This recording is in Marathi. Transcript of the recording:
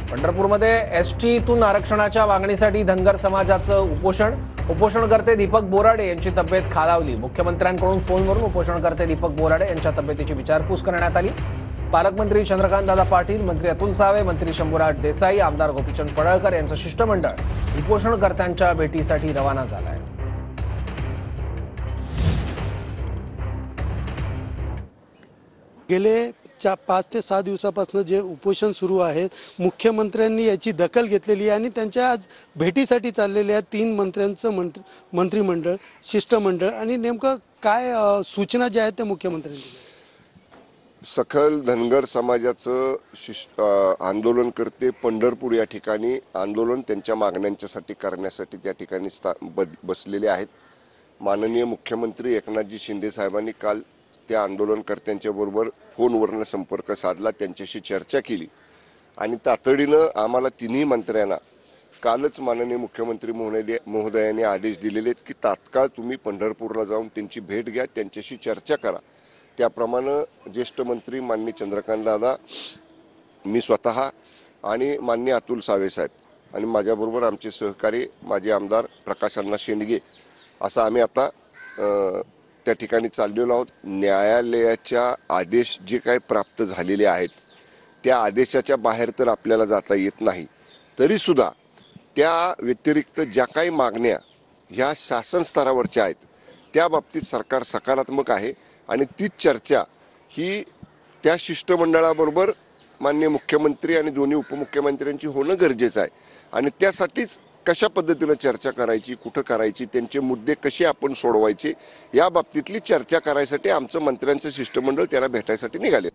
पंढरपूरमध्ये एसटीतून आरक्षणाच्या मागणीसाठी धनगर समाजाचं उपोषणकर्ते दीपक बोराडे यांची तब्येत खालावली। मुख्यमंत्र्यांकडून फोनवरून उपोषणकर्ते दीपक बोराडे यांच्या तब्येतीची विचारपूस करण्यात आली। पालकमंत्री चंद्रकांतदादा पाटील, मंत्री अतुल सावे, मंत्री शंभूराज देसाई, आमदार गोपीचंद पडळकर यांचं शिष्टमंडळ उपोषणकर्त्यांच्या भेटीसाठी रवाना झालं आहे। गेले 5 ते 6 दिवसापासून जे उपोषण सुरू आहे, मुख्यमंत्र्यांनी याची दखल घेतलेली आहे आणि त्यांच्या आज भेटीसाठी चाललेल्या 3 मंत्र्यांचं मंत्रिमंडळ शिष्टमंडळ आणि नेमकं काय सूचना ज्या आहेत त्या मुख्यमंत्र्यांनी सखल धनगर समाजाचं आंदोलन करते पंढरपूर या ठिकाणी आंदोलन त्यांच्या मागण्यांच्यासाठी करण्यासाठी त्या ठिकाणी बसलेले आहेत। माननीय मुख्यमंत्री एकनाथजी शिंदे साहेबांनी काल त्या आंदोलनकर्त्यांच्या बरोबर फोनवरून संपर्क साधला, त्यांच्याशी चर्चा केली आणि तातडीनं आम्हाला तिन्ही मंत्र्यांना कालच माननीय मुख्यमंत्री महोदयांनी आदेश दिलेले आहेत की तात्काळ तुम्ही पंढरपूरला जाऊन त्यांची भेट घ्या, त्यांच्याशी चर्चा करा। त्याप्रमाणे ज्येष्ठ मंत्री माननीय चंद्रकांतदादा, मी स्वतः आणि माननीय अतुल सावे साहेब आणि माझ्याबरोबर आमचे सहकारी माजी आमदार प्रकाश अण्णा शेंडगे असं आम्ही आता त्या ठिकाणी चाललेलो आहोत। न्यायालयाच्या आदेश जे काही प्राप्त झालेले आहेत त्या आदेशाच्या बाहेर तर आपल्याला जाता येत नाही, तरी सुद्धा त्या व्यतिरिक्त ज्या काही मागण्या ह्या शासन स्तरावरच्या आहेत त्या बाबतीत सरकार सकारात्मक आहे आणि तीच चर्चा ही त्या शिष्टमंडळाबरोबर माननीय मुख्यमंत्री आणि दोन्ही उपमुख्यमंत्र्यांची होणं गरजेचं आहे आणि त्यासाठीच कशा पद्धतीने चर्चा करायची, कुठं करायची, त्यांचे मुद्दे कसे आपण सोडवायचे या बाबतीतली चर्चा करायसाठी आमचं मंत्र्यांचं शिष्टमंडळ त्याला भेटायसाठी निघाले।